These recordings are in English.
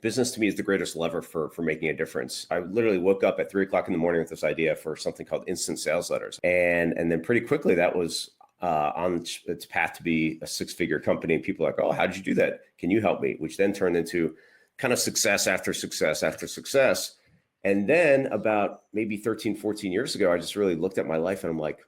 business to me is the greatest lever for making a difference. I literally woke up at 3 o'clock in the morning with this idea for something called instant sales letters. And then pretty quickly that was on its path to be a six-figure company. And people are like, oh, how did you do that? Can you help me? Which then turned into kind of success after success after success. And then about maybe 13, 14 years ago, I just really looked at my life and I'm like,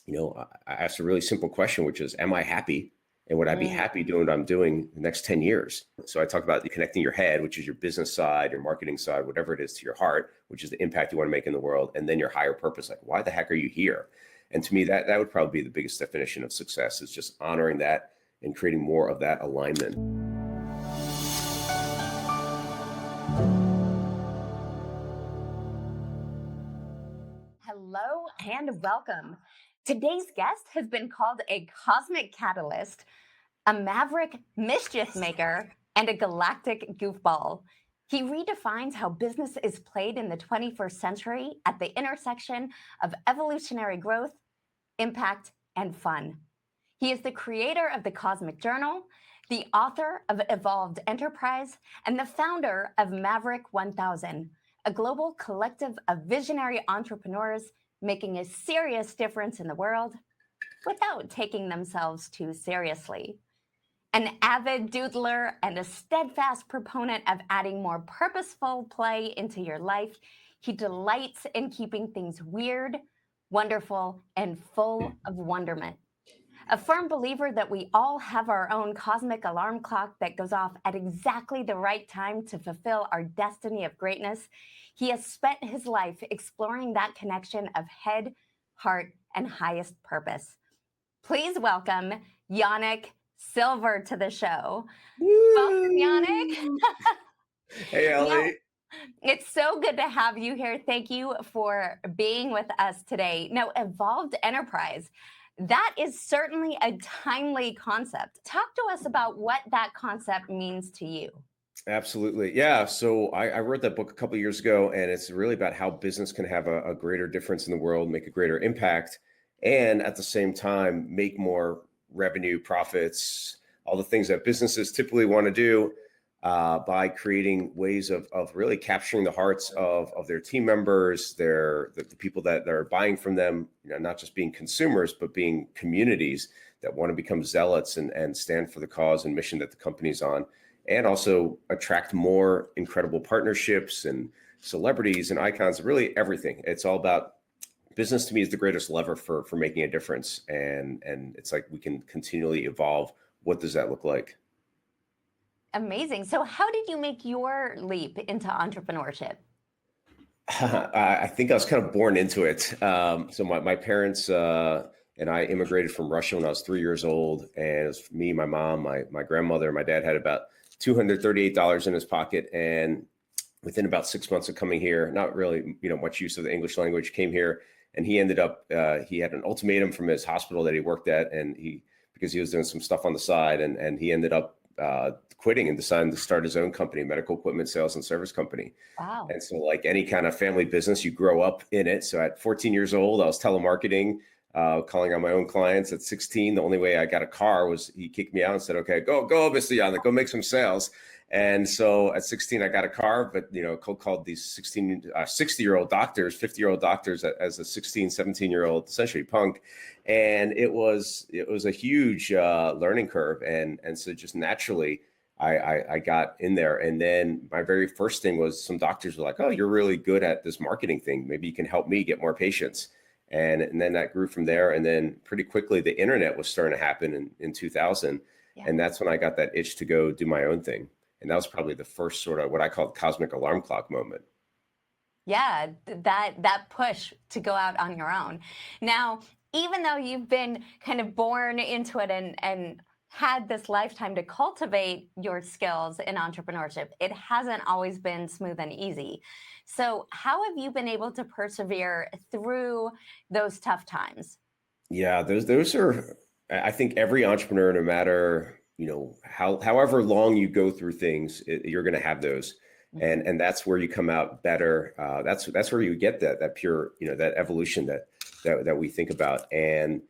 I asked a really simple question, which is, am I happy? And would I be happy doing what I'm doing the next 10 years? So I talk about connecting your head, which is your business side, your marketing side, whatever it is, to your heart, which is the impact you want to make in the world. And then your higher purpose, like, why the heck are you here? And to me, that would probably be the biggest definition of success, is just honoring that and creating more of that alignment. Hello and welcome. Today's guest has been called a cosmic catalyst, a maverick mischief maker, and a galactic goofball. He redefines how business is played in the 21st century at the intersection of evolutionary growth, impact, and fun. He is the creator of the Cosmic Journal, the author of Evolved Enterprise, and the founder of Maverick 1000, a global collective of visionary entrepreneurs making a serious difference in the world without taking themselves too seriously. An avid doodler and a steadfast proponent of adding more purposeful play into your life, he delights in keeping things weird, wonderful, and full of wonderment. A firm believer that we all have our own cosmic alarm clock that goes off at exactly the right time to fulfill our destiny of greatness, he has spent his life exploring that connection of head, heart, and highest purpose. Please welcome Yanik Silver to the show. Woo! Welcome, Yanik. Hey, Ellie. It's so good to have you here. Thank you for being with us today. Now, Evolved Enterprise, that is certainly a timely concept. Talk to us about what that concept means to you. Absolutely. Yeah. So I wrote that book a couple of years ago, and it's really about how business can have a greater difference in the world, make a greater impact, and at the same time, make more revenue, profits, all the things that businesses typically want to do by creating ways of really capturing the hearts of their team members, the people that are buying from them, not just being consumers, but being communities that want to become zealots and stand for the cause and mission that the company's on, and also attract more incredible partnerships and celebrities and icons, really everything. It's all about business. To me, is the greatest lever for making a difference. And it's like we can continually evolve. What does that look like? Amazing. So how did you make your leap into entrepreneurship? I think I was kind of born into it. So my parents and I immigrated from Russia when I was 3 years old. And it was me, my mom, my grandmother. My dad had about $238 in his pocket. And within about 6 months of coming here, not really much use of the English language, came here. And he ended up, he had an ultimatum from his hospital that he worked at. And because he was doing some stuff on the side, and he ended up quitting and deciding to start his own company, medical equipment sales and service company. Wow. And so, like any kind of family business, you grow up in it. So at 14 years old, I was telemarketing, calling on my own clients. At 16, the only way I got a car was he kicked me out and said, okay, go, Mr. Yanik, go make some sales. And so at 16, I got a car, but, cold called these 60-year-old doctors, 50-year-old doctors as a 16, 17-year-old, essentially punk. And it was a huge learning curve. And so just naturally, I got in there. And then my very first thing was some doctors were like, oh, you're really good at this marketing thing. Maybe you can help me get more patients. And then that grew from there. And then pretty quickly, the internet was starting to happen in 2000. Yeah. And that's when I got that itch to go do my own thing. And that was probably the first sort of what I call the cosmic alarm clock moment. Yeah, that push to go out on your own. Now, even though you've been kind of born into it and had this lifetime to cultivate your skills in entrepreneurship, it hasn't always been smooth and easy. So how have you been able to persevere through those tough times? Yeah, those are, I think every entrepreneur, no matter however long you go through things, you're going to have those, and that's where you come out better. That's where you get that pure, that evolution that we think about, and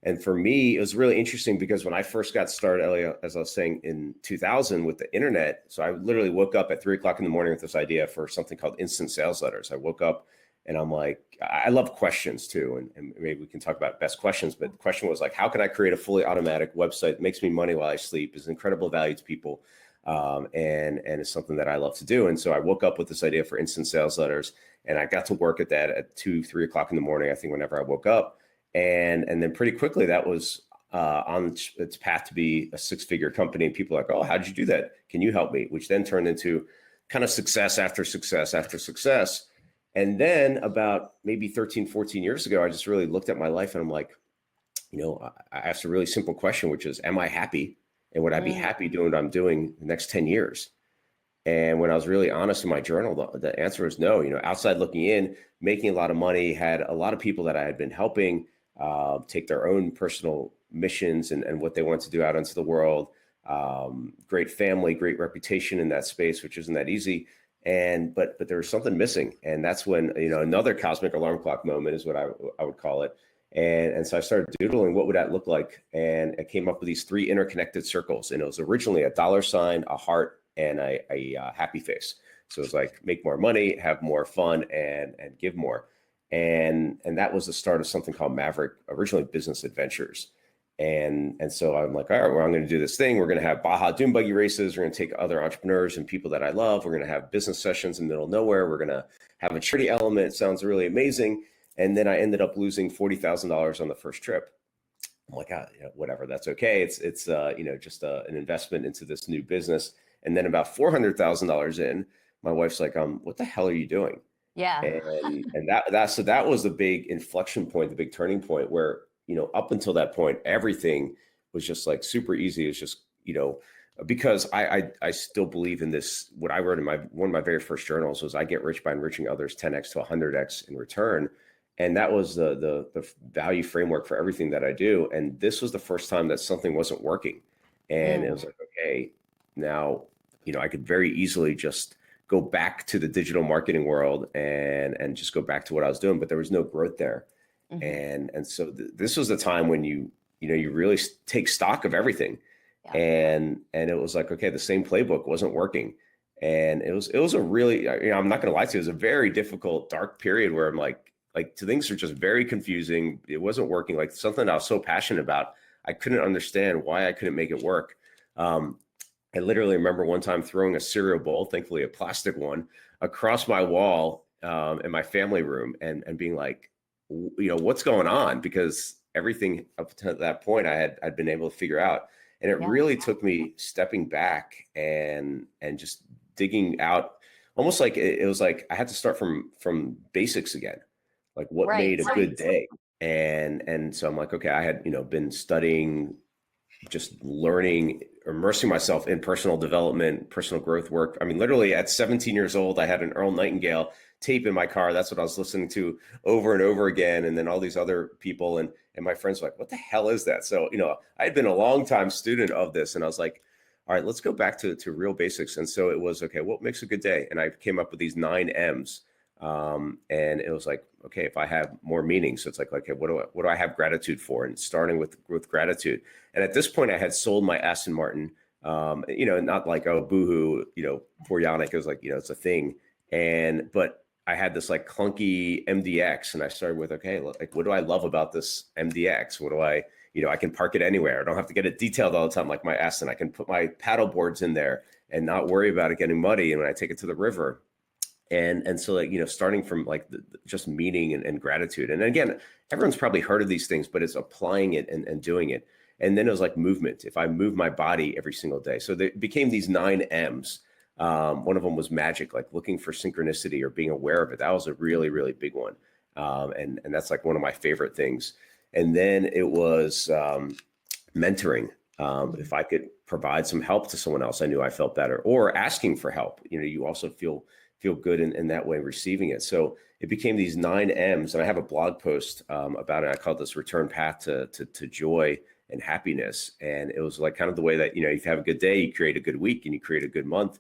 And for me, it was really interesting because when I first got started, Ellie, as I was saying, in 2000 with the internet, so I literally woke up at 3 o'clock in the morning with this idea for something called instant sales letters. I woke up and I'm like, I love questions too. And maybe we can talk about best questions, but the question was like, how can I create a fully automatic website that makes me money while I sleep, is incredible value to people, and it's something that I love to do. And so I woke up with this idea for instant sales letters, and I got to work at that at 2, 3 o'clock in the morning, I think, whenever I woke up. And then pretty quickly that was on its path to be a 6-figure company. And people are like, oh, how did you do that? Can you help me? Which then turned into kind of success after success after success. And then about maybe 13, 14 years ago, I just really looked at my life and I'm like, I asked a really simple question, which is, am I happy? And would I be happy doing what I'm doing the next 10 years? And when I was really honest in my journal, the answer was no. Outside looking in, making a lot of money, had a lot of people that I had been helping take their own personal missions and what they want to do out into the world. Great family, great reputation in that space, which isn't that easy. But there was something missing. And that's when, another cosmic alarm clock moment is what I would call it. And so I started doodling, what would that look like? And I came up with these 3 interconnected circles. And it was originally a $, a heart, and a happy face. So it was like, make more money, have more fun, and give more. And that was the start of something called Maverick, originally Business Adventures. And so I'm like, all right, well, I'm going to do this thing. We're going to have Baja Dune buggy races. We're going to take other entrepreneurs and people that I love. We're going to have business sessions in the middle of nowhere. We're going to have a charity element. It sounds really amazing. And then I ended up losing $40,000 on the first trip. I'm like, whatever, that's okay. It's just an investment into this new business. And then about $400,000 in, my wife's like, what the hell are you doing? Yeah. And that was the big inflection point, the big turning point where, up until that point, everything was just like super easy. It's just, because I still believe in this. What I wrote in one of my very first journals was, I get rich by enriching others 10x to 100x in return. And that was the value framework for everything that I do. And this was the first time that something wasn't working. And it was like, okay, now, I could very easily just go back to the digital marketing world and just go back to what I was doing, but there was no growth there. And so this was the time when you really take stock of everything. Yeah. And it was like, okay, the same playbook wasn't working. And it was a really, I'm not going to lie to you, it was a very difficult, dark period where I'm like things are just very confusing. It wasn't working. Like something I was so passionate about, I couldn't understand why I couldn't make it work. I literally remember one time throwing a cereal bowl, thankfully a plastic one, across my wall in my family room and being like, what's going on? Because everything up to that point I'd been able to figure out. And it really took me stepping back and just digging out, almost like it was like I had to start from basics again, like what made a good day. And so I'm like, okay, I had, been studying, just learning, immersing myself in personal development, personal growth work. I mean, literally at 17 years old, I had an Earl Nightingale tape in my car. That's what I was listening to over and over again. And then all these other people and my friends were like, what the hell is that? So, I had been a long time student of this, and I was like, all right, let's go back to real basics. And so it was, okay, what makes a good day? And I came up with these 9 M's. And it was like, okay, if I have more meaning, so it's like, okay, what do I have gratitude for? And starting with gratitude. And at this point I had sold my Aston Martin, not like, oh, boohoo, poor Yanik. It was like, it's a thing. But I had this like clunky MDX, and I started with, okay, like, what do I love about this MDX? What do I can park it anywhere. I don't have to get it detailed all the time like my Aston. I can put my paddle boards in there and not worry about it getting muddy. And when I take it to the river. And so like, starting from like just meaning and gratitude. And again, everyone's probably heard of these things, but it's applying it and doing it. And then it was like movement. If I move my body every single day. So they became these 9 M's. One of them was magic, like looking for synchronicity or being aware of it. That was a really, really big one. And that's like one of my favorite things. And then it was mentoring. If I could provide some help to someone else, I knew I felt better. Or asking for help. You also feel good in that way, receiving it. So it became these 9 M's. And I have a blog post about it. I called this Return Path to Joy and Happiness. And it was like kind of the way that, if you have a good day, you create a good week and you create a good month.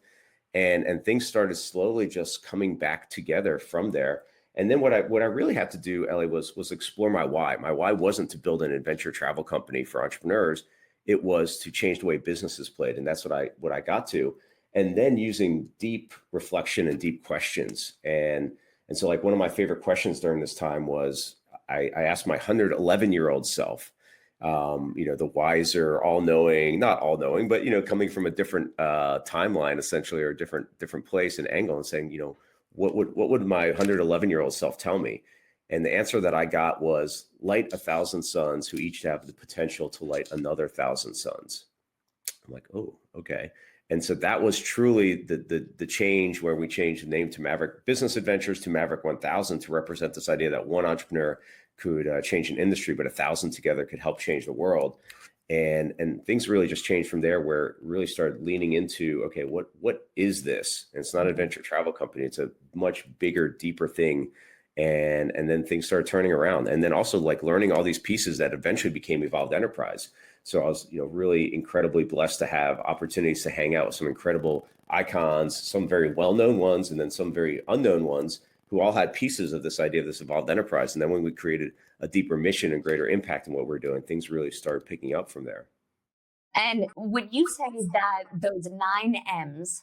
And things started slowly just coming back together from there. And then what I really had to do, Ellie, was explore my why. My why wasn't to build an adventure travel company for entrepreneurs. It was to change the way businesses played. And that's what I got to. And then using deep reflection and deep questions. And so like one of my favorite questions during this time was I asked my 111-year-old self, the wiser, all-knowing, not all-knowing, but coming from a different timeline essentially, or different place and angle, and saying, what would my 111-year-old self tell me? And the answer that I got was light 1,000 suns who each have the potential to light another 1,000 suns. I'm like, oh, okay. And so that was truly the change, where we changed the name to Maverick Business Adventures to Maverick 1000 to represent this idea that one entrepreneur could change an industry, but 1,000 together could help change the world. And things really just changed from there, where it really started leaning into, okay, what is this? And it's not an adventure travel company. It's a much bigger, deeper thing. And then things started turning around. And then also like learning all these pieces that eventually became Evolved Enterprise. So I was, really incredibly blessed to have opportunities to hang out with some incredible icons, some very well-known ones, and then some very unknown ones who all had pieces of this idea of this Evolved Enterprise. And then when we created a deeper mission and greater impact in what we're doing, things really started picking up from there. And would you say that those 9 M's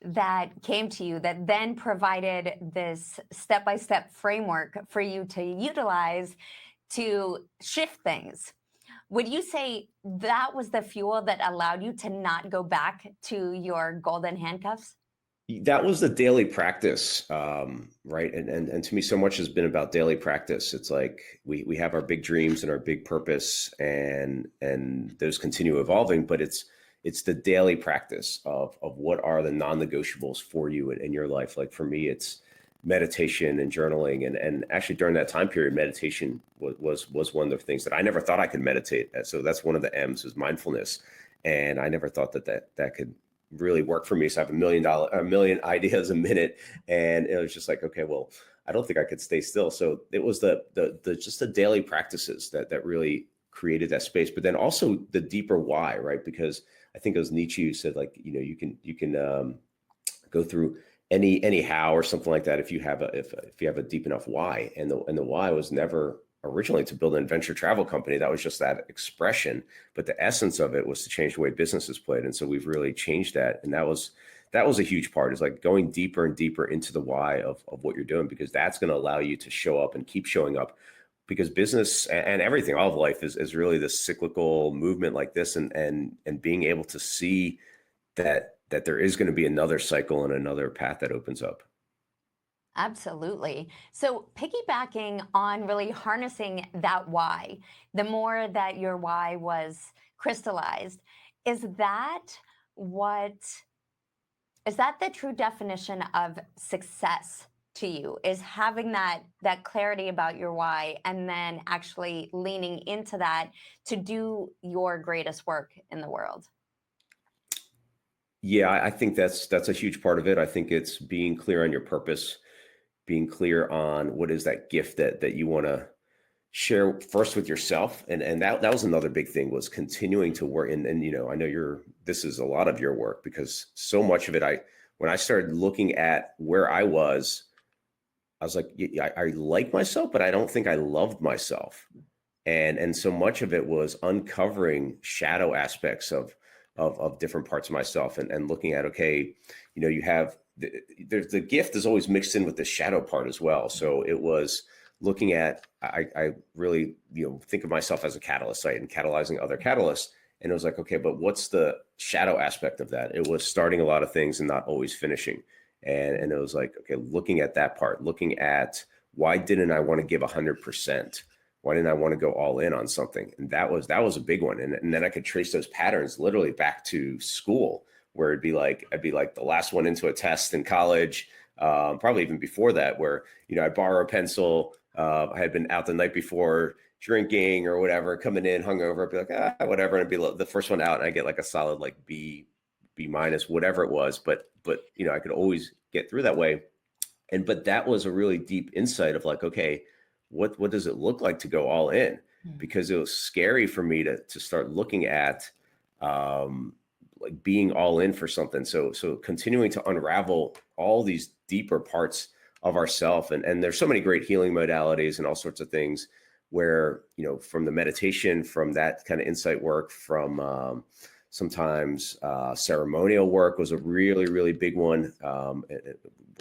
that came to you, that then provided this step-by-step framework for you to utilize to shift things, would you say that was the fuel that allowed you to not go back to your golden handcuffs? That was the daily practice, right? And to me, so much has been about daily practice. It's like we have our big dreams and our big purpose, and those continue evolving, but it's the daily practice of what are the non-negotiables for you in your life. Like for me, it's meditation and journaling, and actually during that time period, meditation was one of the things that I never thought I could meditate. So that's one of the M's, is mindfulness, and I never thought that could really work for me. So I have a million ideas a minute, and it was just like, okay, well, I don't think I could stay still. So it was the just the daily practices that really created that space. But then also the deeper why, right? Because I think it was Nietzsche who said, like, you can go through any how or something like that if you have a deep enough why. And the why was never originally to build an adventure travel company. That was just that expression, but the essence of it was to change the way businesses played. And so we've really changed that. And that was a huge part, is like going deeper and deeper into the why of what you're doing, because that's going to allow you to show up and keep showing up, because business and everything, all of life is really this cyclical movement like this, and being able to see that there is going to be another cycle and another path that opens up. Absolutely. So, piggybacking on really harnessing that why, the more that your why was crystallized, is that what is that the true definition of success to you? Is having that clarity about your why, and then actually leaning into that to do your greatest work in the world? Yeah, I think that's a huge part of it. I think it's being clear on your purpose, being clear on what is that gift that you want to share first with yourself. And that was another big thing, was continuing to work. And I know this is a lot of your work, because so much of it, when I started looking at where I was like, yeah, I like myself, but I don't think I loved myself. And so much of it was uncovering shadow aspects of different parts of myself, and looking at, okay, you have there's the gift is always mixed in with the shadow part as well. So it was looking at, I really, think of myself as a catalyst, right? And catalyzing other catalysts. And it was like, okay, but what's the shadow aspect of that? It was starting a lot of things and not always finishing. And it was like, okay, looking at that part, looking at, why didn't I want to give 100%? Why didn't I want to go all in on something? And that was a big one. And then I could trace those patterns literally back to school, where I'd be like the last one into a test in college, probably even before that, where, I'd borrow a pencil. I had been out the night before drinking or whatever, coming in hungover, I'd be like, whatever. And I'd be the first one out, and I get like a solid, like B minus, whatever it was. But, I could always get through that way. But that was a really deep insight of like, okay, what does it look like to go all in? Because it was scary for me to start looking at, like being all in for something. So continuing to unravel all these deeper parts of ourself. And there's so many great healing modalities and all sorts of things where, from the meditation, from that kind of insight work, from sometimes ceremonial work was a really, really big one,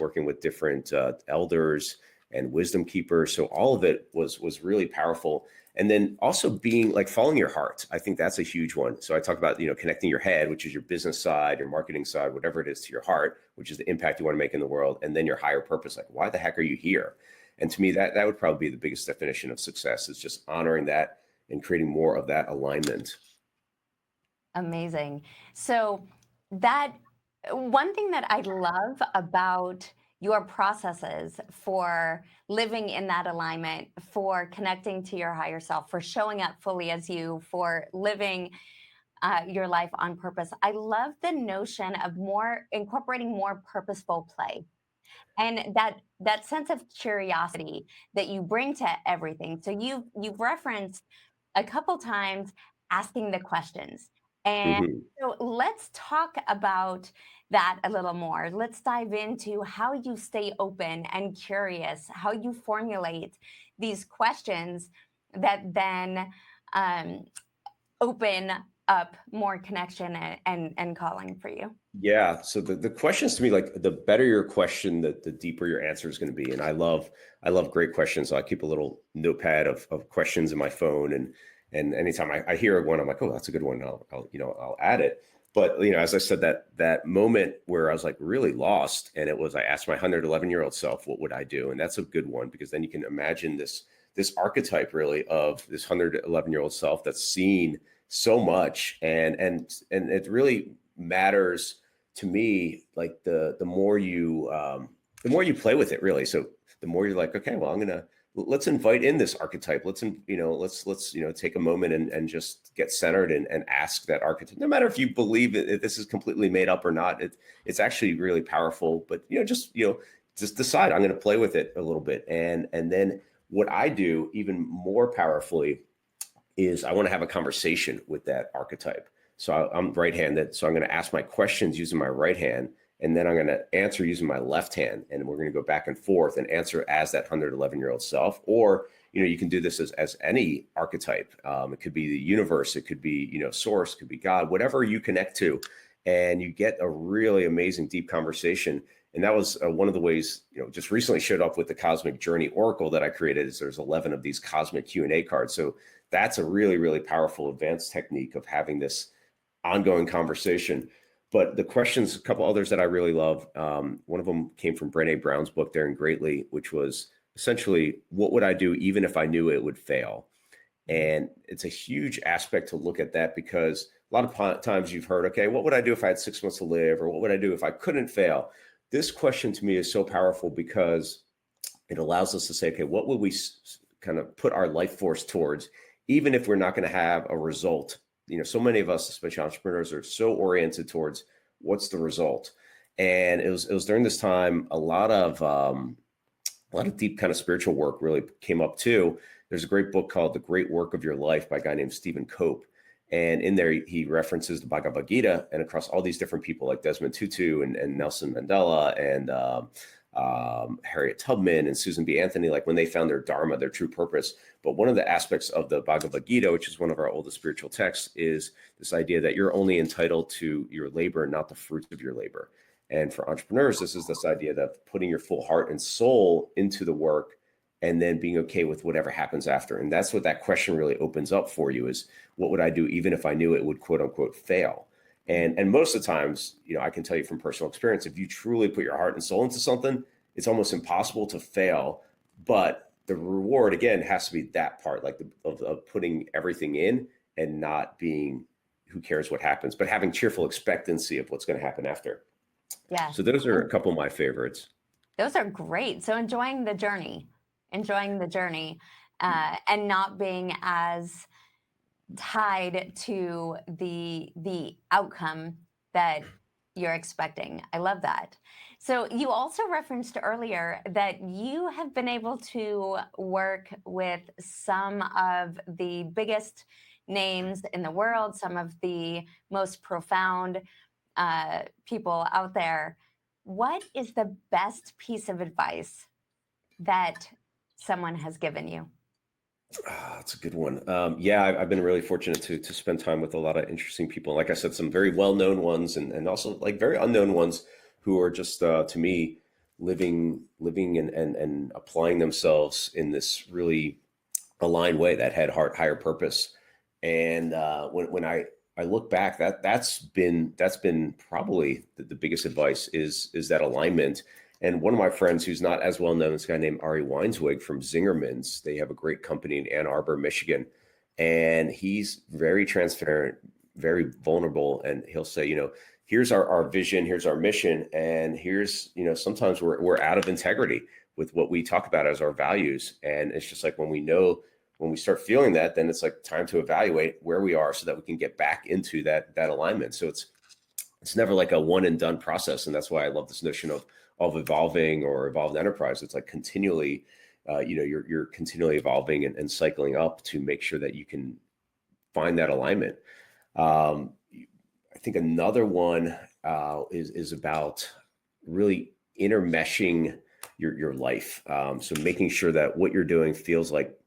working with different elders and wisdom keepers. So all of it was really powerful. And then also being like following your heart. I think that's a huge one. So I talk about, connecting your head, which is your business side, your marketing side, whatever it is, to your heart, which is the impact you want to make in the world. And then your higher purpose, like, why the heck are you here? And to me, that would probably be the biggest definition of success, is just honoring that and creating more of that alignment. Amazing. So that one thing that I love about your processes for living in that alignment, for connecting to your higher self, for showing up fully as you, for living your life on purpose. I love the notion of incorporating more purposeful play, and that sense of curiosity that you bring to everything. So you've referenced a couple times asking the questions. And Mhm. so let's talk about that a little more. Let's dive into how you stay open and curious, how you formulate these questions that then um, open up more connection and calling for you. Yeah. So the questions to me, like, the better your question, the deeper your answer is going to be. And I love great questions. So I keep a little notepad of questions in my phone, and anytime I hear one, I'm like, oh, that's a good one. I'll add it. But as I said, that moment where I was like really lost, and I asked my 111-year-old self, what would I do? And that's a good one, because then you can imagine this archetype really of this 111-year-old self that's seen so much, and it really matters to me, like the more you play with it, really. So the more you're like, okay, well, let's invite in this archetype. Let's take a moment and just get centered and ask that archetype. No matter if you believe that this is completely made up or not, it's actually really powerful. But just decide, I'm going to play with it a little bit, and then what I do even more powerfully is I want to have a conversation with that archetype. So I'm right-handed. So I'm going to ask my questions using my right hand, and then I'm going to answer using my left hand. And we're going to go back and forth and answer as that 111-year-old self. Or, you can do this as any archetype. It could be the universe. It could be, source, it could be God, whatever you connect to. And you get a really amazing, deep conversation. And that was one of the ways, just recently showed up with the Cosmic Journey Oracle that I created. Is there's 11 of these cosmic Q&A cards. So that's a really, really powerful advanced technique of having this ongoing conversation. But the questions, a couple others that I really love. One of them came from Brené Brown's book, Daring Greatly, which was essentially, what would I do even if I knew it would fail? And it's a huge aspect to look at that, because a lot of times you've heard, okay, what would I do if I had 6 months to live? Or what would I do if I couldn't fail? This question to me is so powerful, because it allows us to say, okay, what would we kind of put our life force towards, even if we're not going to have a result? So many of us, especially entrepreneurs, are so oriented towards what's the result. And it was during this time, a lot of deep kind of spiritual work really came up too. There's a great book called The Great Work of Your Life by a guy named Stephen Cope. And in there, he references the Bhagavad Gita, and across all these different people like Desmond Tutu and Nelson Mandela and Harriet Tubman and Susan B. Anthony, like when they found their dharma, their true purpose. But one of the aspects of the Bhagavad Gita, which is one of our oldest spiritual texts, is this idea that you're only entitled to your labor, not the fruits of your labor. And for entrepreneurs, this is this idea that putting your full heart and soul into the work, and then being okay with whatever happens after. And that's what that question really opens up for you, is what would I do even if I knew it would, quote unquote, fail? And most of the times, I can tell you from personal experience, if you truly put your heart and soul into something, it's almost impossible to fail. But the reward, again, has to be that part, like of putting everything in and not being, who cares what happens, but having cheerful expectancy of what's going to happen after. Yes. So those are a couple of my favorites. Those are great. So enjoying the journey, and not being as tied to the outcome that you're expecting. I love that. So you also referenced earlier that you have been able to work with some of the biggest names in the world, some of the most profound people out there. What is the best piece of advice that someone has given you? That's a good one. Yeah, I've been really fortunate to spend time with a lot of interesting people. Like I said, some very well-known ones, and also like very unknown ones who are just to me living and applying themselves in this really aligned way that had heart higher purpose. And when I look back, that's been probably the biggest advice is that alignment. And one of my friends who's not as well known, this guy named Ari Weinswig from Zingerman's. They have a great company in Ann Arbor, Michigan, and he's very transparent, very vulnerable, and he'll say, here's our vision, here's our mission, and here's, sometimes we're out of integrity with what we talk about as our values. And it's just like when we start feeling that, then it's like time to evaluate where we are so that we can get back into that alignment. So it's never like a one and done process. And that's why I love this notion of evolving or evolved enterprise. It's like continually, you're continually evolving and cycling up to make sure that you can find that alignment. I think another one is about really intermeshing your life. So making sure that what you're doing feels like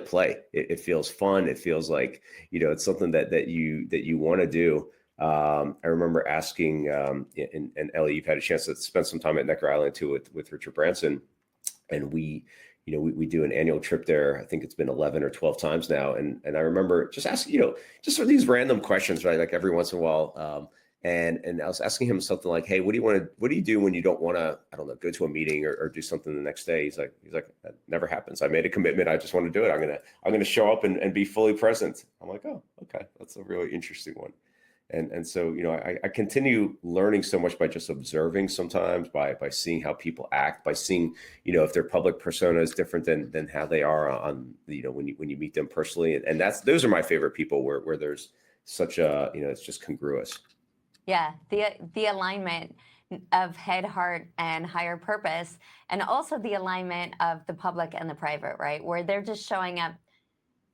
play. It feels fun. It feels like, it's something that you want to do. I remember asking, and Ellie, you've had a chance to spend some time at Necker Island too with Richard Branson, and we do an annual trip there. I think it's been 11 or 12 times now, and I remember just asking, just for these random questions, right? Like every once in a while, and I was asking him something like, "Hey, what do you do when you don't want to, I don't know, go to a meeting or do something the next day?" He's like, "That never happens. I made a commitment. I just want to do it. I'm gonna show up and be fully present." I'm like, "Oh, okay, that's a really interesting one." And so, I continue learning so much by just observing, sometimes by seeing how people act, by seeing, if their public persona is different than how they are on, when you meet them personally. And those are my favorite people where there's such a, it's just congruous. Yeah, the alignment of head, heart, and higher purpose, and also the alignment of the public and the private, right? Where they're just showing up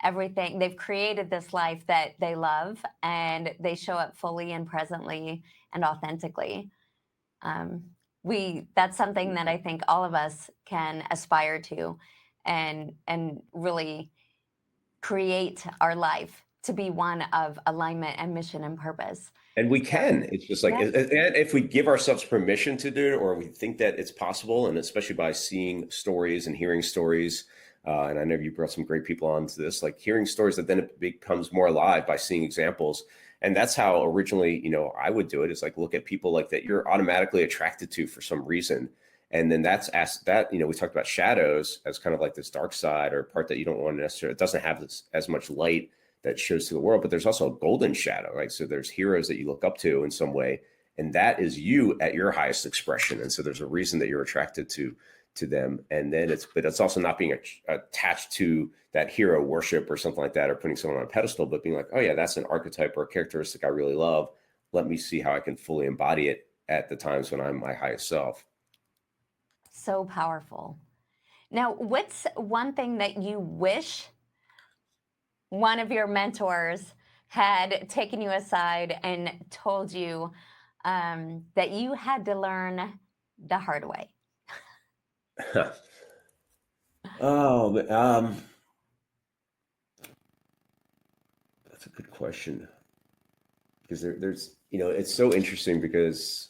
everything. They've created this life that they love, and they show up fully and presently and authentically. Um, that's something that I think all of us can aspire to, and really create our life to be one of alignment and mission and purpose. And we So, can. It's just like, yes. and if we give ourselves permission to do it, or we think that it's possible, and especially by seeing stories and hearing stories, and I know you brought some great people onto this, like hearing stories that then it becomes more alive by seeing examples. And that's how originally, I would do it, is like look at people like that you're automatically attracted to for some reason. And then we talked about shadows as kind of like this dark side or part that you don't want to necessarily, it doesn't have as much light that shows to the world, but there's also a golden shadow, right? So there's heroes that you look up to in some way, and that is you at your highest expression. And so there's a reason that you're attracted to them. And then it's also not being attached to that hero worship or something like that, or putting someone on a pedestal, but being like, oh yeah, that's an archetype or a characteristic I really love. Let me see how I can fully embody it at the times when I'm my highest self. So powerful. Now, what's one thing that you wish one of your mentors had taken you aside and told you that you had to learn the hard way? Oh, that's a good question, because there's, it's so interesting, because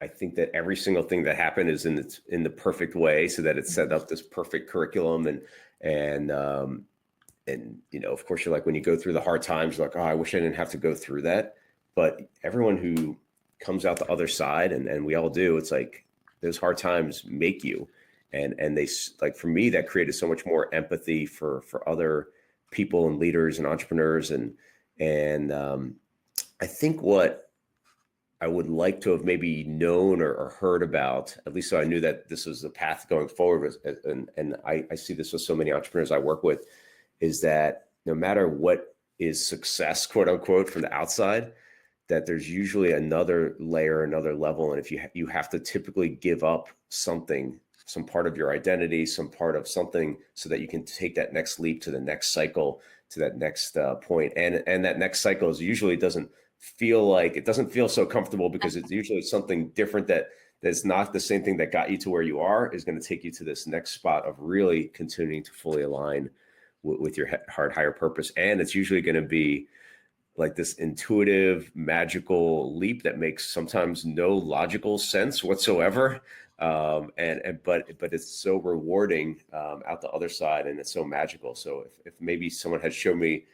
I think that every single thing that happened is in the perfect way, so that it set up this perfect curriculum, and of course, you're like, when you go through the hard times, you're like, oh, I wish I didn't have to go through that. But everyone who comes out the other side, and we all do, it's like those hard times make you, and they, like, for me, that created so much more empathy for other people and leaders and entrepreneurs, and I think what I would like to have maybe known or heard about, at least so I knew that this was the path going forward, and I see this with so many entrepreneurs I work with, is that no matter what is success, quote unquote, from the outside, that there's usually another layer, another level. And if you have to typically give up something, some part of your identity, some part of something, so that you can take that next leap to the next cycle, to that next point. And that next cycle is usually doesn't feel so comfortable, because it's usually something different that's not the same thing that got you to where you are is going to take you to this next spot of really continuing to fully align with your heart, higher purpose. And it's usually going to be like this intuitive, magical leap that makes sometimes no logical sense whatsoever. But it's so rewarding out the other side, and it's so magical. So if maybe someone had shown me,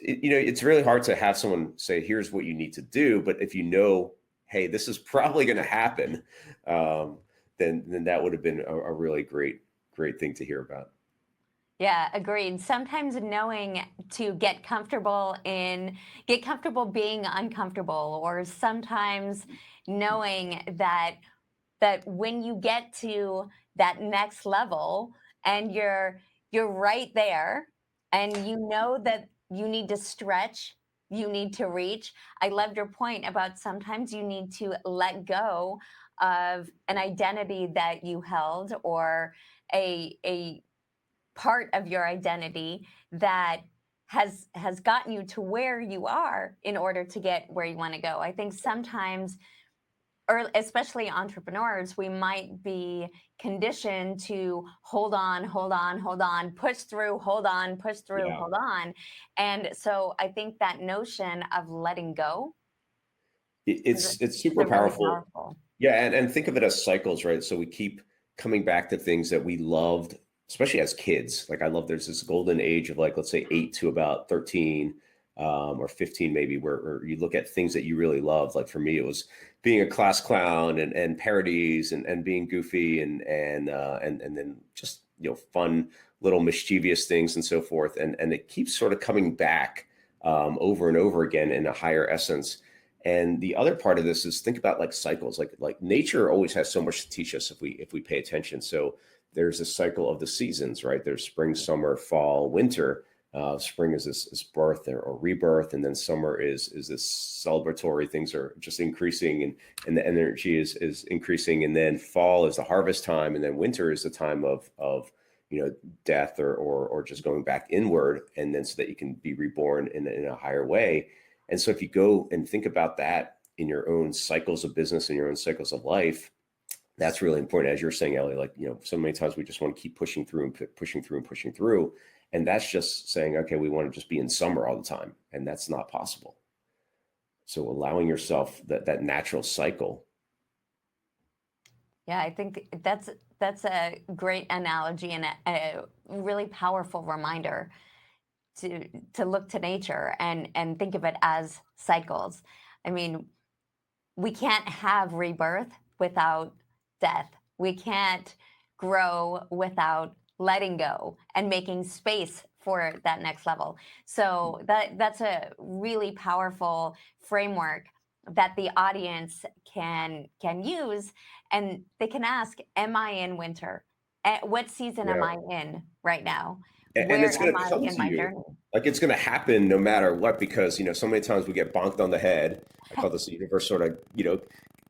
it's really hard to have someone say, here's what you need to do. But if you know, hey, this is probably going to happen, then that would have been a really great thing to hear about. Yeah, agreed. Sometimes knowing to get comfortable being uncomfortable, or sometimes knowing that when you get to that next level and you're right there, and you know that you need to stretch, you need to reach. I loved your point about sometimes you need to let go of an identity that you held, or a part of your identity that has gotten you to where you are in order to get where you want to go. I think sometimes, or especially entrepreneurs, we might be conditioned to hold on, push through, hold on, push through, Yeah. hold on. And so I think that notion of letting go It's is super a really powerful. powerful. Yeah, and think of it as cycles, right? So we keep coming back to things that we loved, especially as kids. Like I love there's this golden age of like, let's say 8 to about 13 or 15 maybe, where you look at things that you really love. Like for me, it was being a class clown and parodies and being goofy and then just fun little mischievous things and so forth. And it keeps sort of coming back over and over again in a higher essence. And the other part of this is think about like cycles, like nature always has so much to teach us if we pay attention. So there's a cycle of the seasons, right? There's spring, summer, fall, winter. Spring is this birth or rebirth, and then summer is this celebratory. Things are just increasing, and the energy is increasing. And then fall is the harvest time, and then winter is the time of death or just going back inward, and then so that you can be reborn in a higher way. And so if you go and think about that in your own cycles of business and your own cycles of life, that's really important. As you're saying, Ellie, like, so many times we just want to keep pushing through and pushing through and pushing through. And that's just saying, okay, we want to just be in summer all the time. And that's not possible. So allowing yourself that natural cycle. Yeah, I think that's a great analogy and a really powerful reminder to look to nature and think of it as cycles. I mean, we can't have rebirth without death. We can't grow without letting go and making space for that next level. So that's a really powerful framework that the audience can use, and they can ask, am I in winter? What season am Yeah. I in right now? And Where it's am going to I come in to my you. journey? Like it's going to happen no matter what, because, so many times we get bonked on the head. I call this the universe sort of,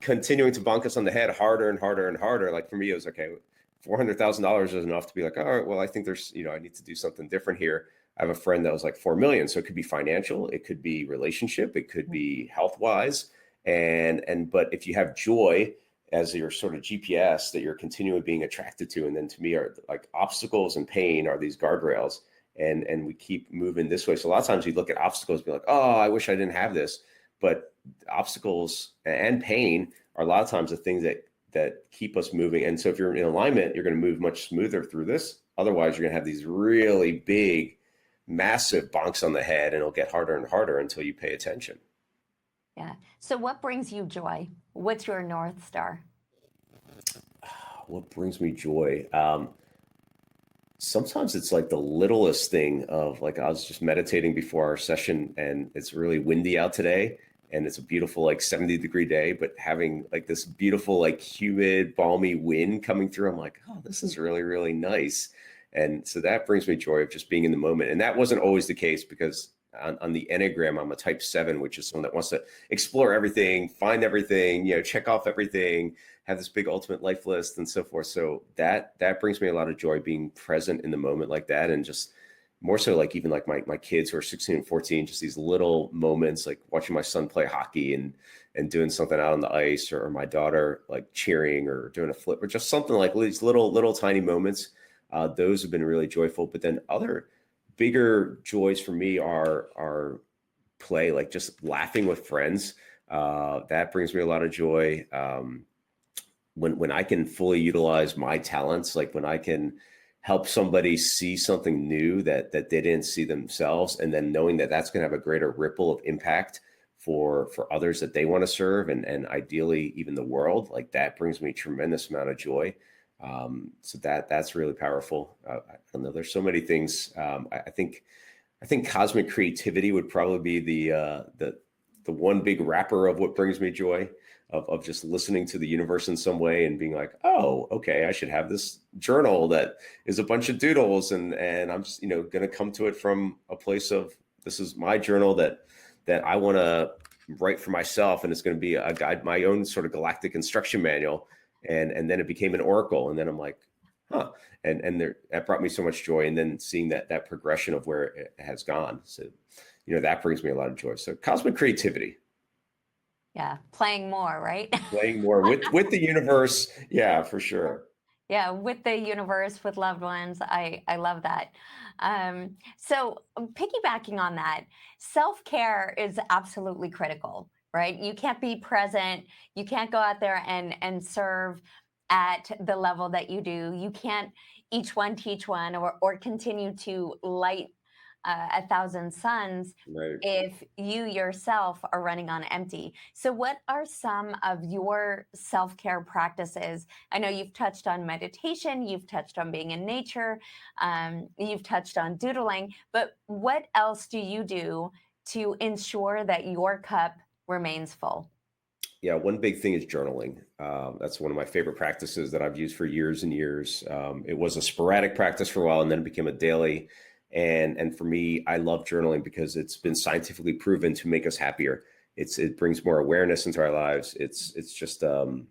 continuing to bonk us on the head harder and harder and harder. Like for me, it was okay. $400,000 is enough to be like, all right, well, I think there's, I need to do something different here. I have a friend that was like 4 million. So it could be financial, it could be relationship, it could be health wise. But if you have joy as your sort of GPS that you're continually being attracted to, and then to me are like obstacles and pain are these guardrails, and we keep moving this way. So a lot of times you look at obstacles, be like, oh, I wish I didn't have this. But obstacles and pain are a lot of times the things that keep us moving. And so if you're in alignment, you're going to move much smoother through this. Otherwise, you're going to have these really big, massive bonks on the head, and it'll get harder and harder until you pay attention. Yeah. So what brings you joy? What's your North Star? What brings me joy? Sometimes it's like the littlest thing of like, I was just meditating before our session and it's really windy out today and it's a beautiful like 70-degree day, but having like this beautiful, like humid, balmy wind coming through, I'm like, oh, this is really, really nice. And so that brings me joy of just being in the moment. And that wasn't always the case because on the Enneagram, I'm a type 7, which is someone that wants to explore everything, find everything, check off everything, have this big ultimate life list and so forth. So that brings me a lot of joy, being present in the moment like that. And just more so like even like my kids who are 16 and 14, just these little moments, like watching my son play hockey and and doing something out on the ice, or my daughter like cheering or doing a flip, or just something like these little tiny moments. Those have been really joyful. But then other bigger joys for me are play, like just laughing with friends. That brings me a lot of joy. When I can fully utilize my talents, like when I can help somebody see something new that they didn't see themselves, and then knowing that that's going to have a greater ripple of impact for others that they want to serve, and ideally even the world, like that brings me a tremendous amount of joy. So that's really powerful. I don't know. There's so many things. I think cosmic creativity would probably be the one big wrapper of what brings me joy, of just listening to the universe in some way and being like, oh, okay, I should have this journal that is a bunch of doodles, and I'm just, going to come to it from a place of, this is my journal that I want to write for myself, and it's going to be a guide, my own sort of galactic instruction manual, and then it became an oracle, and then I'm like, huh. And that brought me so much joy. And then seeing that progression of where it has gone. So, that brings me a lot of joy. So cosmic creativity. Yeah, playing more, right? Playing more with the universe. Yeah, for sure. Yeah, with the universe, with loved ones. I love that. So piggybacking on that, self-care is absolutely critical, right? You can't be present. You can't go out there and serve at the level that you do. You can't each one teach one, or continue to light a thousand suns Right. if you yourself are running on empty. So, what are some of your self care practices? I know you've touched on meditation, you've touched on being in nature, you've touched on doodling, but what else do you do to ensure that your cup remains full? Yeah, one big thing is journaling. That's one of my favorite practices that I've used for years and years. It was a sporadic practice for a while, and then it became a daily. And for me, I love journaling because it's been scientifically proven to make us happier. It brings more awareness into our lives. It's just and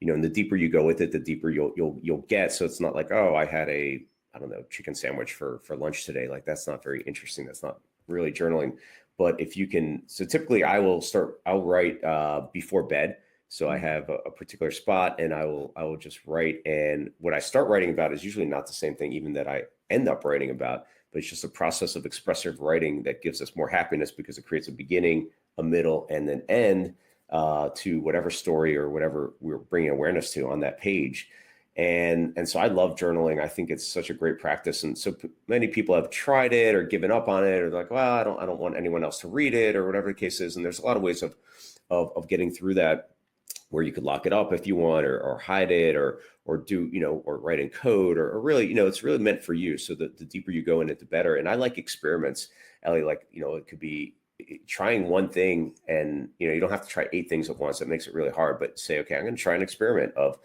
the deeper you go with it, the deeper you'll get. So it's not like, oh, I had a, I don't know, chicken sandwich for lunch today. Like, that's not very interesting. That's not really journaling. But if you can, so typically I'll write before bed. So I have a particular spot, and I will just write. And what I start writing about is usually not the same thing even that I end up writing about, but it's just a process of expressive writing that gives us more happiness, because it creates a beginning, a middle, and an end to whatever story or whatever we're bringing awareness to on that page. And so I love journaling. I think it's such a great practice. And so many people have tried it or given up on it, or like, well, I don't want anyone else to read it, or whatever the case is. And there's a lot of ways of getting through that, where you could lock it up if you want, or hide it, or do, or write in code, or really, it's really meant for you. So the deeper you go in it, the better. And I like experiments, Ellie. Like, it could be trying one thing, and you don't have to try 8 things at once. That makes it really hard. But say, okay, I'm going to try an experiment of,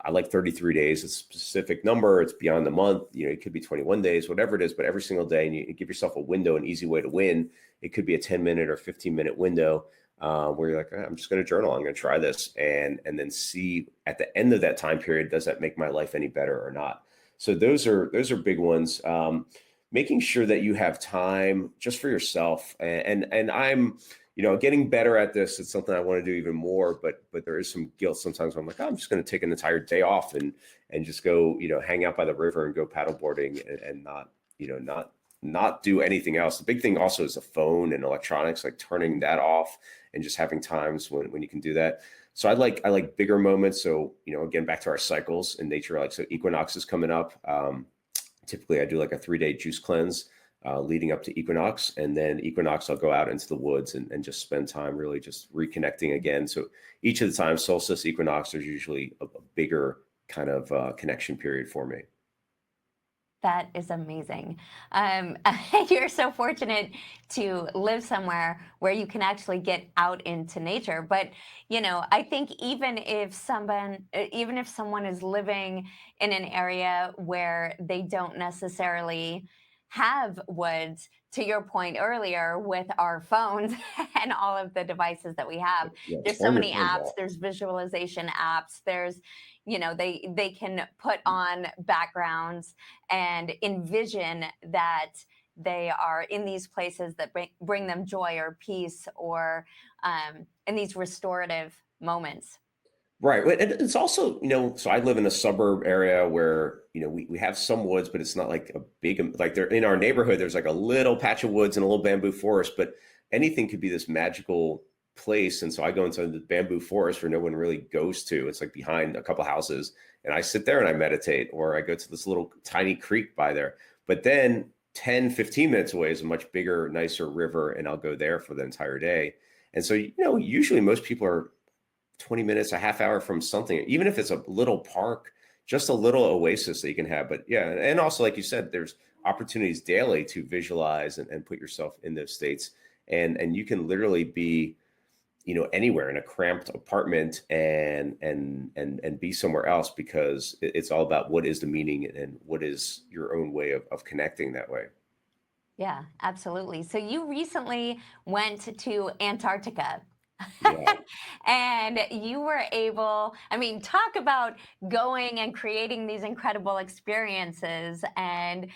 I like 33 days. It's a specific number. It's beyond the month. It could be 21 days, whatever it is, but every single day, and you give yourself a window, an easy way to win. It could be a 10-minute or 15-minute window, where you're like, I'm just going to journal. I'm going to try this, and then see at the end of that time period, does that make my life any better or not? So those are big ones. Making sure that you have time just for yourself, and I'm getting better at this. It's something I want to do even more, but there is some guilt sometimes when I'm like, oh, I'm just going to take an entire day off and just go, hang out by the river and go paddleboarding, and not do anything else. The big thing also is the phone and electronics, like turning that off and just having times when you can do that. So I like bigger moments. So, again, back to our cycles in nature, like, so equinox is coming up. Typically I do like a 3-day juice cleanse leading up to equinox, and then equinox I'll go out into the woods and just spend time really just reconnecting again. So each of the times, solstice, equinox, there's usually a bigger kind of connection period for me. That is amazing. You're so fortunate to live somewhere where you can actually get out into nature. But I think even if someone is living in an area where they don't necessarily have woods, to your point earlier with our phones and all of the devices that we have, Yeah, there's so turn your many phones apps. off. There's visualization apps. There's they can put on backgrounds and envision that they are in these places that bring them joy or peace, or in these restorative moments. Right. And it's also, so I live in a suburb area where, we have some woods, but it's not like a big, like there in our neighborhood, there's like a little patch of woods and a little bamboo forest, but anything could be this magical place. And so I go into the bamboo forest where no one really goes to. It's like behind a couple houses, and I sit there and I meditate, or I go to this little tiny creek by there. But then 10, 15 minutes away is a much bigger, nicer river, and I'll go there for the entire day. And so, usually most people are 20 minutes, a half hour from something, even if it's a little park, just a little oasis that you can have. But yeah, and also, like you said, there's opportunities daily to visualize and put yourself in those states. And you can literally be, anywhere in a cramped apartment and be somewhere else, because it's all about what is the meaning and what is your own way of connecting that way. Yeah, absolutely. So you recently went to Antarctica. Yeah. And you were able, I mean, talk about going and creating these incredible experiences, and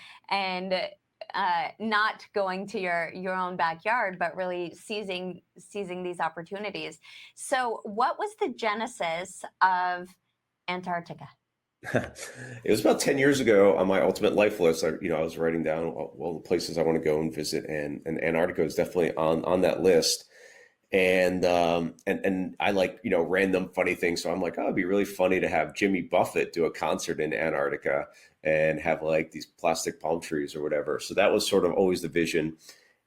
not going to your own backyard, but really seizing these opportunities. So what was the genesis of Antarctica? It was about 10 years ago on my ultimate life list. I was writing down all the places I want to go and visit, and Antarctica is definitely on that list. And I like, random funny things. So I'm like, oh, it'd be really funny to have Jimmy Buffett do a concert in Antarctica and have like these plastic palm trees or whatever. So that was sort of always the vision.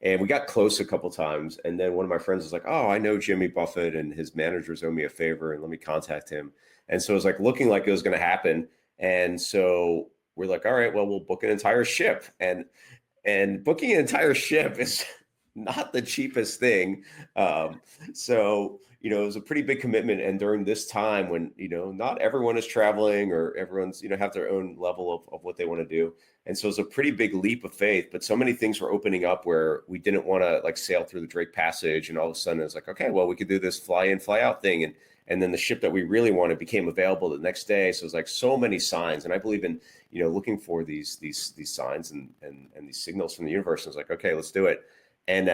And we got close a couple times. And then one of my friends was like, oh, I know Jimmy Buffett and his managers owe me a favor, and let me contact him. And so it was like looking like it was going to happen. And so we're like, all right, well, we'll book an entire ship. And booking an entire ship is not the cheapest thing. So, it was a pretty big commitment. And during this time when, not everyone is traveling, or everyone's, have their own level of what they want to do. And so it's a pretty big leap of faith, but so many things were opening up where we didn't want to like sail through the Drake Passage. And all of a sudden it's like, okay, well, we could do this fly in, fly out thing. And then the ship that we really wanted became available the next day. So it's like so many signs. And I believe in, looking for these signs and these signals from the universe. And I was like, okay, let's do it. And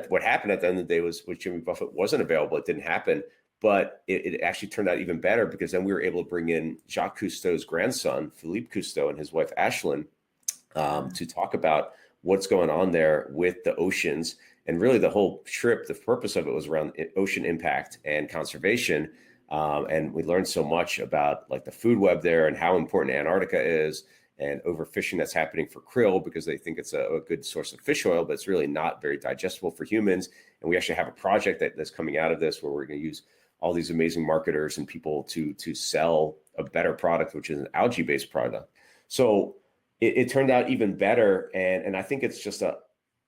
what happened at the end of the day was Jimmy Buffett wasn't available. It didn't happen, but it actually turned out even better, because then we were able to bring in Jacques Cousteau's grandson, Philippe Cousteau, and his wife, Ashlyn, to talk about what's going on there with the oceans. And really the whole trip, the purpose of it was around ocean impact and conservation. And we learned so much about like the food web there and how important Antarctica is, and overfishing that's happening for krill, because they think it's a good source of fish oil, but it's really not very digestible for humans. And we actually have a project that's coming out of this where we're going to use all these amazing marketers and people to sell a better product, which is an algae-based product. So it turned out even better. And I think it's just a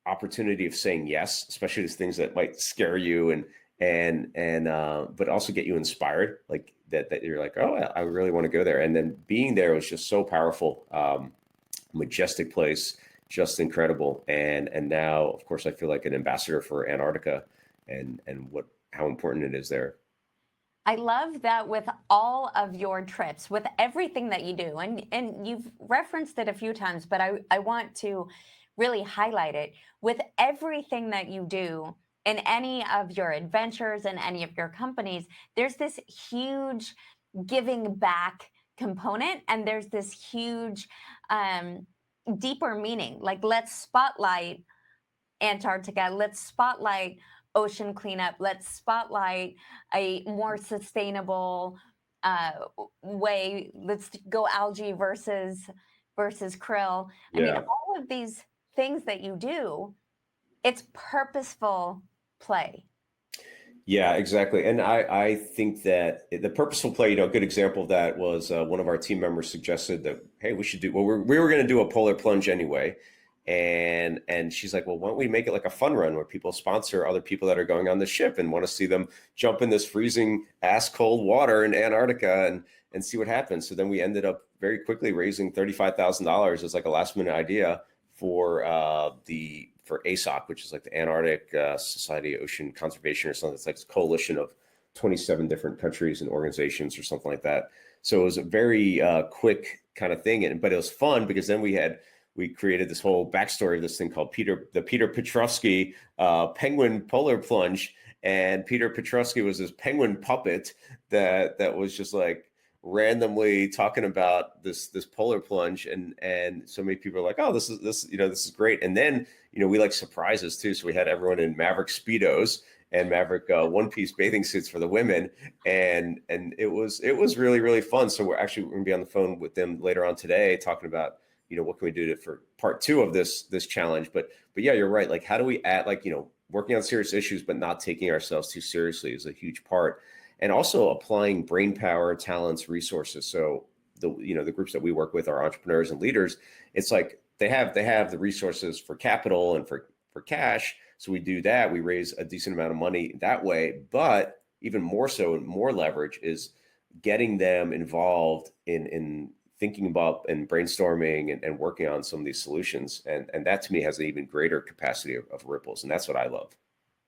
opportunity of saying yes, especially to things that might scare you but also get you inspired, like that you're like, oh, I really want to go there. And then being there was just so powerful, majestic place, just incredible. And now, of course, I feel like an ambassador for Antarctica and how important it is there. I love that with all of your trips, with everything that you do, and you've referenced it a few times, but I want to really highlight it. With everything that you do in any of your adventures and any of your companies, there's this huge giving back component, and there's this huge deeper meaning. Like, let's spotlight Antarctica, let's spotlight ocean cleanup, let's spotlight a more sustainable way, let's go algae versus krill. I mean, all of these things that you do, it's purposeful play. Yeah, exactly. And I think that the purposeful play, a good example of that was one of our team members suggested that, hey, we should do, well, we were going to do a polar plunge anyway. And she's like, well, why don't we make it like a fun run where people sponsor other people that are going on the ship and want to see them jump in this freezing ass cold water in Antarctica and see what happens. So then we ended up very quickly raising $35,000 as like a last minute idea for ASOC, which is like the Antarctic Society of Ocean Conservation or something. It's like a coalition of 27 different countries and organizations or something like that. So it was a very quick kind of thing, but it was fun because then we had we created this whole backstory of this thing called the Peter Petrovsky penguin polar plunge. And Peter Petrovsky was this penguin puppet that was just like randomly talking about this polar plunge, and so many people are like, oh, this is great. And then we like surprises too, so we had everyone in Maverick speedos and Maverick one piece bathing suits for the women, and it was really really fun. So we're going to be on the phone with them later on today talking about what can we do for part two of this challenge. But yeah, you're right. Like, how do we add, like, working on serious issues but not taking ourselves too seriously is a huge part. And also applying brain power, talents, resources. So the groups that we work with are entrepreneurs and leaders. It's like they have the resources for capital and for cash. So we do that. We raise a decent amount of money that way. But even more so and more leverage is getting them involved in thinking about and brainstorming and working on some of these solutions. And that to me has an even greater capacity of ripples. And that's what I love.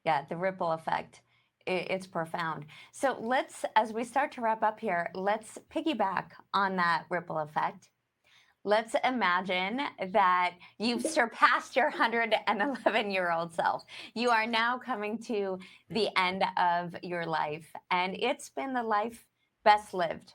Yeah, the ripple effect. It's profound. So as we start to wrap up here, let's piggyback on that ripple effect. Let's imagine that you've surpassed your 111-year-old self. You are now coming to the end of your life, and it's been the life best lived.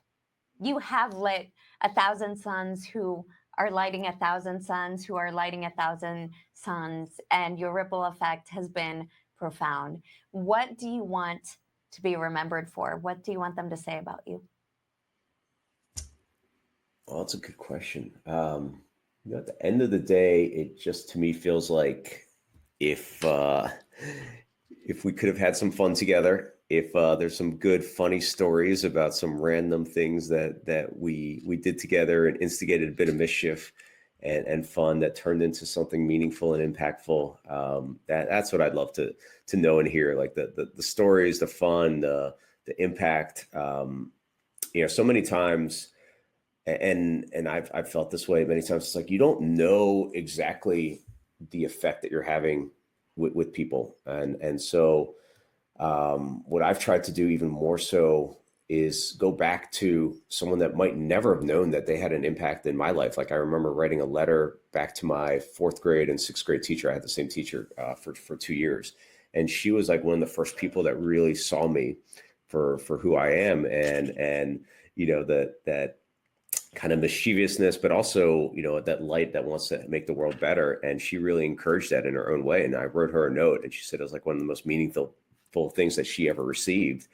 You have lit 1,000 suns who are lighting 1,000 suns who are lighting 1,000 suns, and your ripple effect has been profound. What do you want to be remembered for? What do you want them to say about you? Well, that's a good question. At the end of the day, it just to me feels like if if we could have had some fun together, if there's some good, funny stories about some random things that we did together and instigated a bit of mischief and fun that turned into something meaningful and impactful. That's what I'd love to know and hear, like the stories, the fun, the impact. So many times. And I've felt this way many times. It's like you don't know exactly the effect that you're having with people, and so what I've tried to do even more so is go back to someone that might never have known that they had an impact in my life. Like, I remember writing a letter back to my fourth grade and sixth grade teacher. I had the same teacher for 2 years, and she was like one of the first people that really saw me for who I am, and that kind of mischievousness, but also, that light that wants to make the world better. And she really encouraged that in her own way. And I wrote her a note, and she said it was like one of the most meaningful things that she ever received.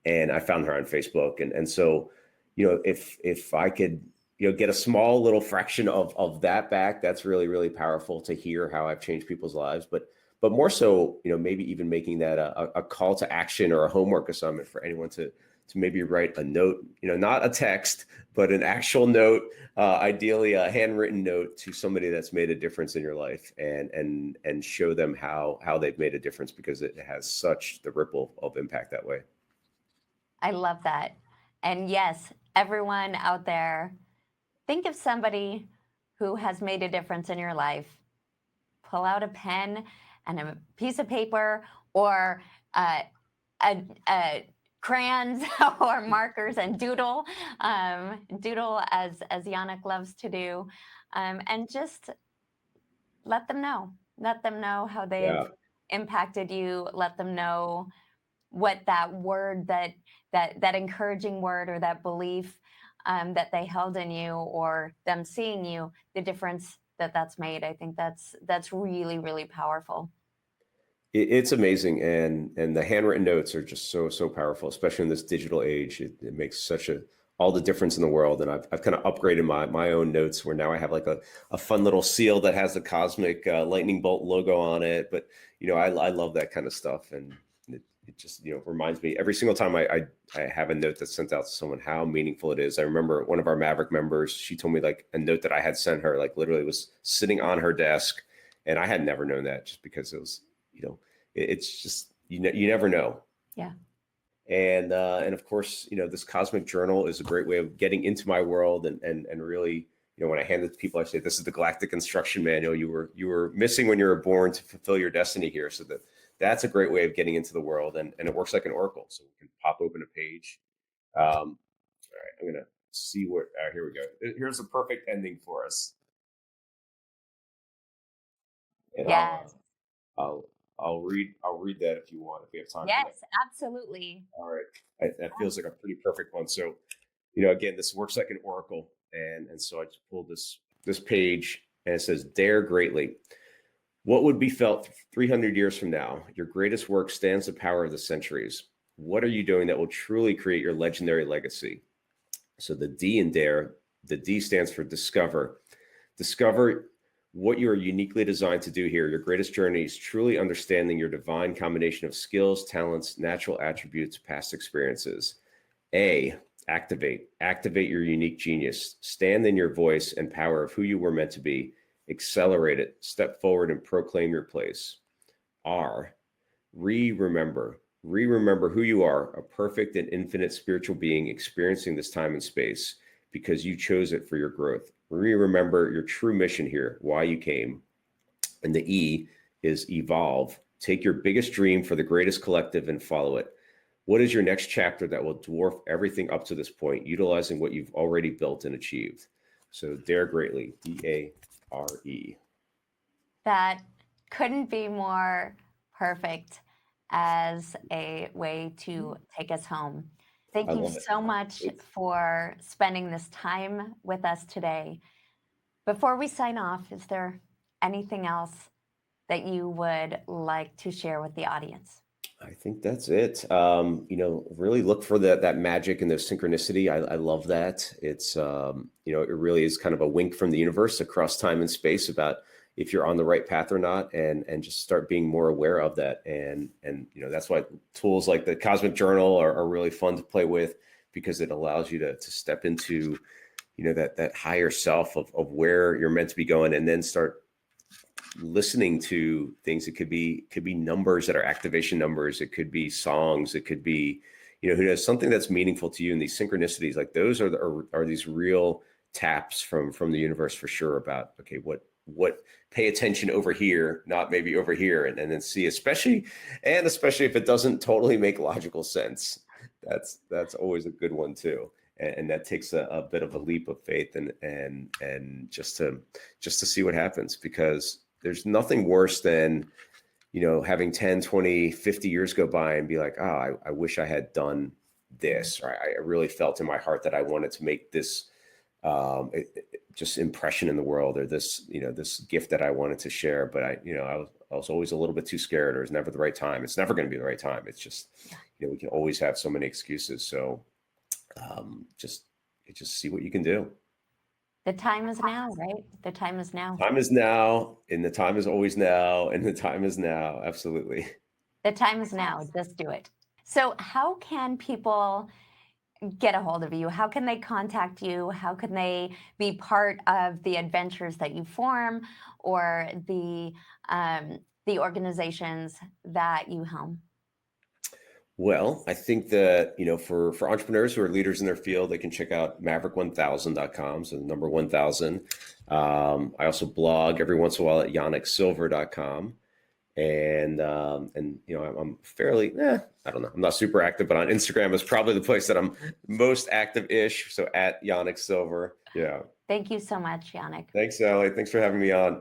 And I found her on Facebook. And so, if I could, get a small little fraction of that back, that's really, really powerful to hear how I've changed people's lives. But more so, maybe even making that a call to action or a homework assignment for anyone to maybe write a note, not a text, but an actual note, ideally a handwritten note to somebody that's made a difference in your life, and show them how they've made a difference, because it has such the ripple of impact that way. I love that. And yes, everyone out there, think of somebody who has made a difference in your life. Pull out a pen and a piece of paper, or a crayons or markers, and doodle as Yanik loves to do, and just let them know how they've Yeah. impacted you. Let them know what that word, that encouraging word, or that belief that they held in you, or them seeing you, the difference that's made. I think that's really really powerful. It's amazing, and the handwritten notes are just so powerful, especially in this digital age. It makes such all the difference in the world. And I've kind of upgraded my own notes, where now I have like a fun little seal that has the cosmic lightning bolt logo on it. But I love that kind of stuff, and it just reminds me every single time I have a note that's sent out to someone how meaningful it is. I remember one of our Maverick members, she told me like a note that I had sent her, like literally was sitting on her desk, and I had never known that, just because it was it's just you never know. Yeah. And of course, this cosmic journal is a great way of getting into my world, and really, when I hand it to people, I say, this is the galactic instruction manual you were missing when you were born to fulfill your destiny here. So that's a great way of getting into the world, and it works like an oracle. So we can pop open a page. All right, I'm gonna see what. Here we go. Here's the perfect ending for us. And Yes. I'll I'll read that if you want, if we have time for that. Yes, absolutely. All right. That feels like a pretty perfect one. So, again, this works like an oracle. And so I just pulled this page, and it says, "Dare greatly. What would be felt 300 years from now? Your greatest work stands the power of the centuries. What are you doing that will truly create your legendary legacy?" So the D in dare, the D stands for discover. Discover what you are uniquely designed to do here. Your greatest journey is truly understanding your divine combination of skills, talents, natural attributes, past experiences. A, activate. Activate your unique genius. Stand in your voice and power of who you were meant to be. Accelerate it. Step forward and proclaim your place. R, remember. Remember who you are, a perfect and infinite spiritual being experiencing this time and space because you chose it for your growth. Remember your true mission here, why you came. And the E is evolve. Take your biggest dream for the greatest collective and follow it. What is your next chapter that will dwarf everything up to this point, utilizing what you've already built and achieved? So dare greatly, D-A-R-E. That couldn't be more perfect as a way to take us home. Thank I you love it. so much for spending this time with us today. Before we sign off, is there anything else that you would like to share with the audience? I think that's it. Really look for that magic and the synchronicity. I love that. It's, it really is kind of a wink from the universe across time and space about if you're on the right path or not, and just start being more aware of that. And that's why tools like the Cosmic Journal are really fun to play with, because it allows you to step into, that higher self of where you're meant to be going, and then start listening to things. It could be numbers that are activation numbers. It could be songs. It could be, who knows, something that's meaningful to you. And these synchronicities, like those are these real taps from the universe for sure about, okay, what pay attention over here, not maybe over here, and then see, especially if it doesn't totally make logical sense. That's always a good one too. And that takes a bit of a leap of faith and just to see what happens, because there's nothing worse than, having 10, 20, 50 years go by and be like, oh, I wish I had done this, or I really felt in my heart that I wanted to make this just impression in the world, or this, this gift that I wanted to share. But I was always a little bit too scared, or it's never the right time. It's never going to be the right time. It's just, we can always have so many excuses. So just see what you can do. The time is now, right? The time is now. Time is now, and the time is always now, and the time is now. Absolutely. The time is now. Just do it. So how can people get a hold of you? How can they contact you? How can they be part of the adventures that you form, or the organizations that you helm? Well, I think that, for entrepreneurs who are leaders in their field, they can check out maverick1000.com. So the number 1000. I also blog every once in a while at yaniksilver.com. And I'm fairly, I don't know, I'm not super active, but on Instagram is probably the place that I'm most active-ish. So at Yanik Silver. Yeah. Thank you so much, Yanik. Thanks, Ellie. Thanks for having me on.